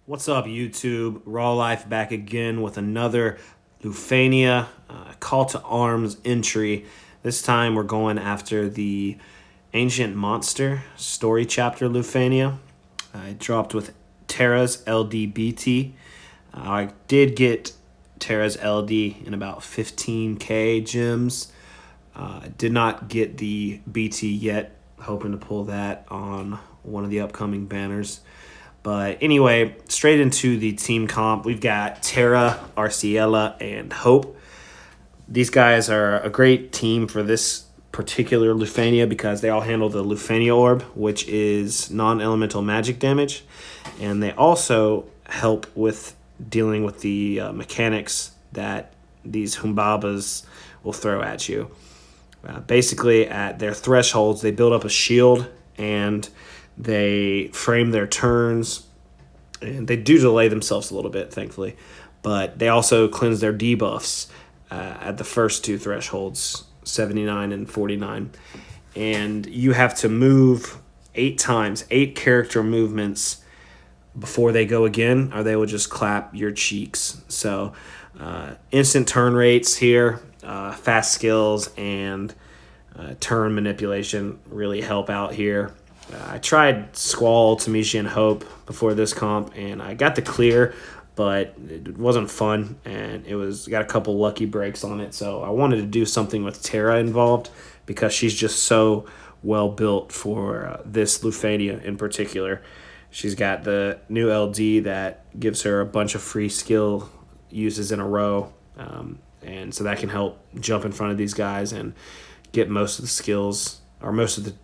What's up, YouTube? Raw Life back again with another Lufenia call to arms entry. This time we're going after the Ancient Monster story chapter Lufenia. I dropped with Terra's LDBT. I did get Terra's LD in about 15k gems. I did not get the BT yet, hoping to pull that on one of the upcoming banners. But anyway, straight into the team comp. We've got Terra, Arciela, and Hope. These guys are a great team for this particular Lufenia because they all handle the Lufenia orb, which is non-elemental magic damage. And they also help with dealing with the mechanics that these Humbabas will throw at you. Basically, at their thresholds, they build up a shield and they frame their turns, and they do delay themselves a little bit, thankfully. But they also cleanse their debuffs at the first two thresholds, 79 and 49. And you have to move 8 times, 8 character movements before they go again, or they will just clap your cheeks. So instant turn rates here, fast skills, and turn manipulation really help out here. I tried Squall, Tamisha, and Hope before this comp, and I got the clear, but it wasn't fun, and got a couple lucky breaks on it. So I wanted to do something with Terra involved because she's just so well built for this Lufenia in particular. She's got the new LD that gives her a bunch of free skill uses in a row, and so that can help jump in front of these guys and get most of the skills or most of the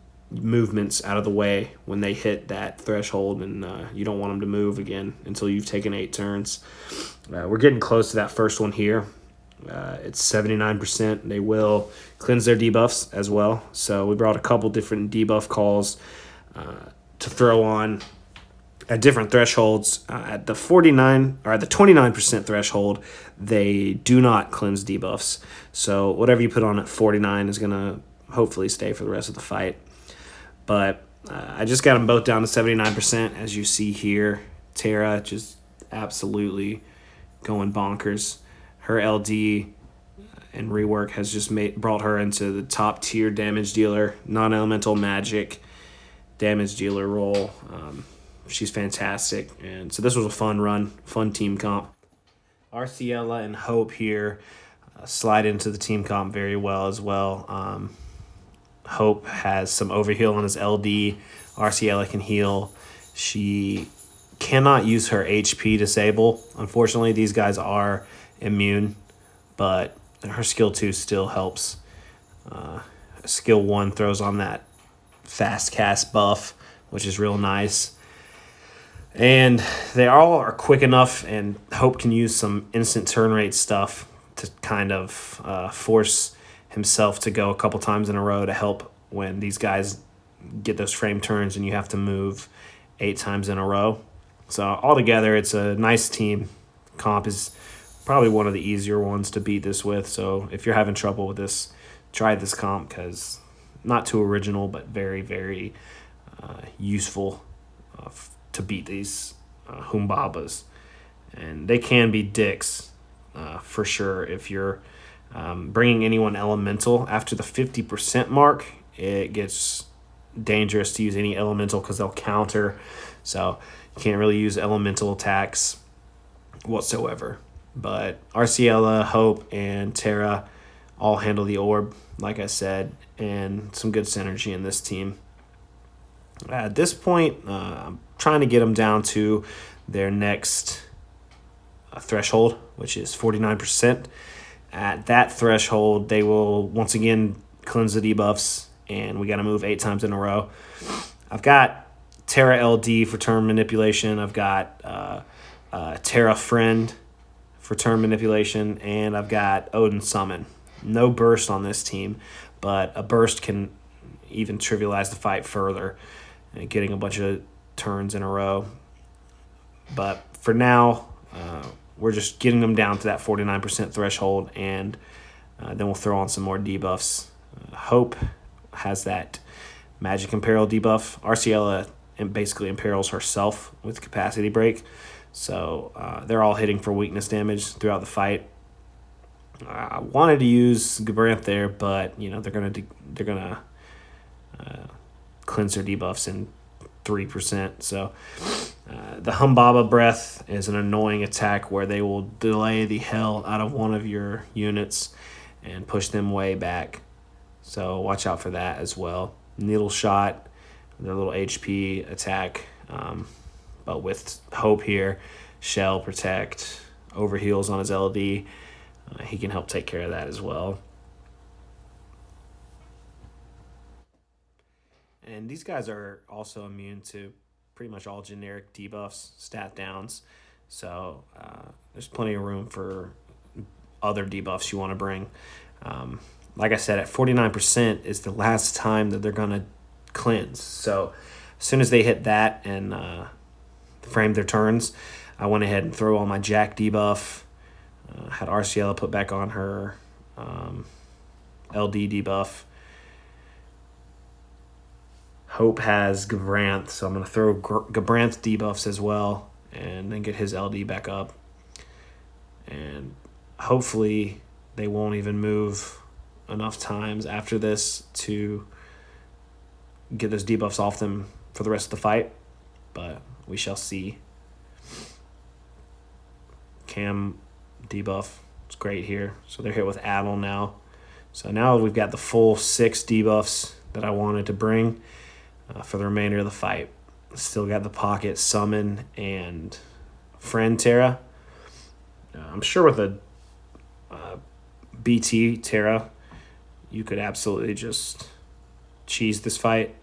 movements out of the way when they hit that threshold, and you don't want them to move again until you've taken 8 turns. We're getting close to that first one here. It's 79%. They will cleanse their debuffs as well. So we brought a couple different debuff calls to throw on at different thresholds. At the 49 or at the 29% threshold, they do not cleanse debuffs. So whatever you put on at 49 is going to hopefully stay for the rest of the fight. But I just got them both down to 79%, as you see here. Terra just absolutely going bonkers. Her LD and rework has just brought her into the top tier damage dealer, non-elemental magic damage dealer role. She's fantastic, and so this was a fun run, fun team comp. Arciela and Hope here slide into the team comp very well as well. Hope has some overheal on his LD. Arciela can heal. She cannot use her HP disable. Unfortunately, these guys are immune, but her skill 2 still helps. Skill 1 throws on that fast cast buff, which is real nice. And they all are quick enough, and Hope can use some instant turn rate stuff to kind of force himself to go a couple times in a row to help when these guys get those frame turns and you have to move 8 times in a row. So altogether, it's a nice team. Comp is probably one of the easier ones to beat this with. So if you're having trouble with this, try this comp because not too original, but very, very useful to beat these Humbabas. And they can be dicks for sure if you're bringing anyone elemental. After the 50% mark, it gets dangerous to use any elemental because they'll counter. So you can't really use elemental attacks whatsoever. But Arciela, Hope, and Terra all handle the orb, like I said, and some good synergy in this team. At this point, I'm trying to get them down to their next threshold, which is 49%. At that threshold, they will once again cleanse the debuffs, and we got to move 8 times in a row. I've got Terra LD for turn manipulation. I've got Terra Friend for turn manipulation, and I've got Odin Summon. No burst on this team, but a burst can even trivialize the fight further, getting a bunch of turns in a row. But for now, we're just getting them down to that 49% threshold, and then we'll throw on some more debuffs. Hope has that Magic Imperil debuff. Arciela and basically imperils herself with capacity break. So they're all hitting for weakness damage throughout the fight. I wanted to use Gabranth there, but they're gonna cleanse their debuffs in 3%. So the Humbaba Breath is an annoying attack where they will delay the hell out of one of your units and push them way back. So watch out for that as well. Needle Shot, their little HP attack, but with Hope here, Shell, Protect, Overheals on his LD, he can help take care of that as well. And these guys are also immune to pretty much all generic debuffs, stat downs. So there's plenty of room for other debuffs you want to bring. Like I said, at 49% is the last time that they're going to cleanse. So as soon as they hit that and framed their turns, I went ahead and threw on my Jack debuff. Had Arciela put back on her LD debuff. Hope has Gabranth, so I'm going to throw Gabranth debuffs as well and then get his LD back up. And hopefully they won't even move enough times after this to get those debuffs off them for the rest of the fight, but we shall see. Cam debuff, it's great here. So they're hit with Addle now. So now we've got the full 6 debuffs that I wanted to bring for the remainder of the fight. Still got the Pocket, Summon, and Friend Terra. I'm sure with a BT Terra, you could absolutely just cheese this fight.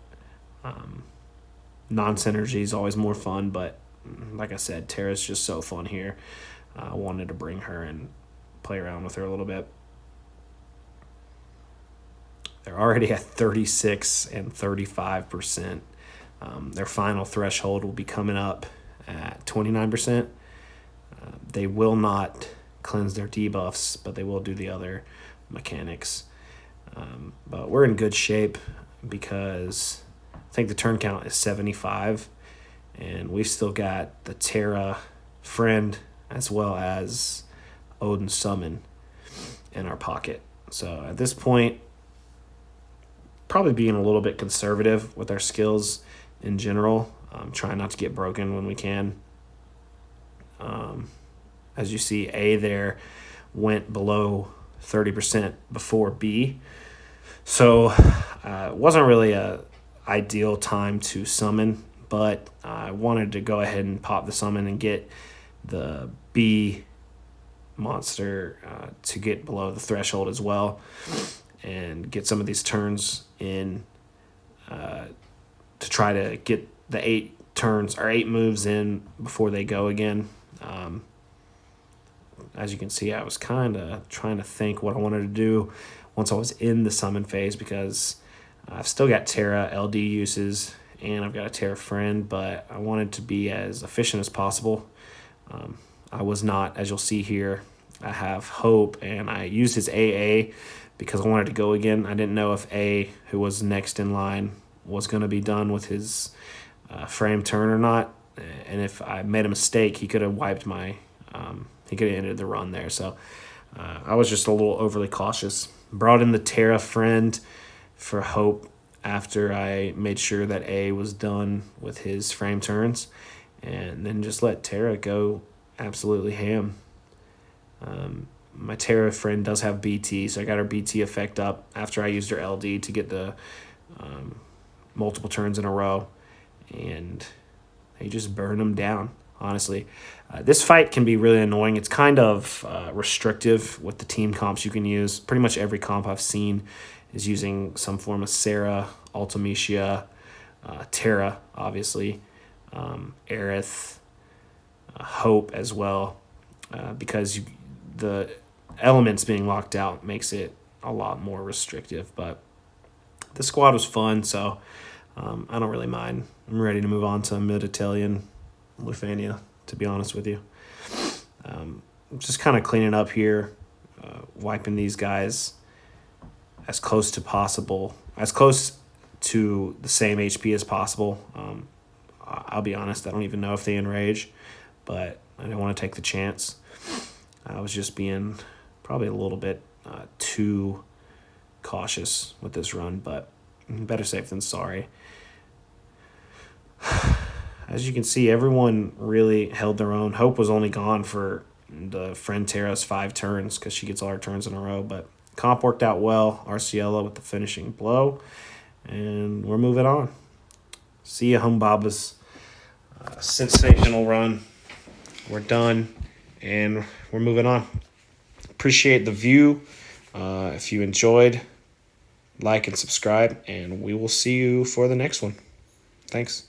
Non-synergy is always more fun, but like I said, Terra's just so fun here. I wanted to bring her and play around with her a little bit. They're already at 36 and 35%. Their final threshold will be coming up at 29%. They will not cleanse their debuffs, but they will do the other mechanics. But we're in good shape because I think the turn count is 75, and we've still got the Terra Friend as well as Odin Summon in our pocket. So at this point, probably being a little bit conservative with our skills in general, trying not to get broken when we can. As you see, A there went below 30% before B. So it wasn't really a ideal time to summon, but I wanted to go ahead and pop the summon and get the B monster to get below the threshold as well and get some of these turns in to try to get the 8 turns or 8 moves in before they go again. As you can see, I was kind of trying to think what I wanted to do once I was in the summon phase, because I've still got Terra LD uses and I've got a Terra Friend, but I wanted to be as efficient as possible. I was not, as you'll see here. I have Hope, and I used his AA because I wanted to go again. I didn't know if A, who was next in line, was going to be done with his frame turn or not. And if I made a mistake, he could have wiped my... he could have ended the run there. So I was just a little overly cautious. Brought in the Terra Friend for Hope after I made sure that A was done with his frame turns, and then just let Terra go absolutely ham. My Terra Friend does have BT, so I got her BT effect up after I used her LD to get the multiple turns in a row, and they just burn them down, honestly. This fight can be really annoying. It's kind of restrictive with the team comps you can use. Pretty much every comp I've seen is using some form of Sarah, Ultimecia, Terra, obviously, Aerith, Hope as well, because the elements being locked out makes it a lot more restrictive. But the squad was fun, so I don't really mind. I'm ready to move on to Mid-Italian Lufenia, to be honest with you. Just kind of cleaning up here, wiping these guys as close to possible, as close to the same HP as possible. I'll be honest, I don't even know if they enrage, but I didn't want to take the chance. I was just being probably a little bit too cautious with this run, but better safe than sorry. As you can see, everyone really held their own. Hope was only gone for the friend Terra's 5 turns because she gets all her turns in a row, but comp worked out well. Arciela with the finishing blow, and we're moving on. See ya, Humbaba's sensational run. We're done, and we're moving on. Appreciate the view. If you enjoyed, like and subscribe, and we will see you for the next one. Thanks.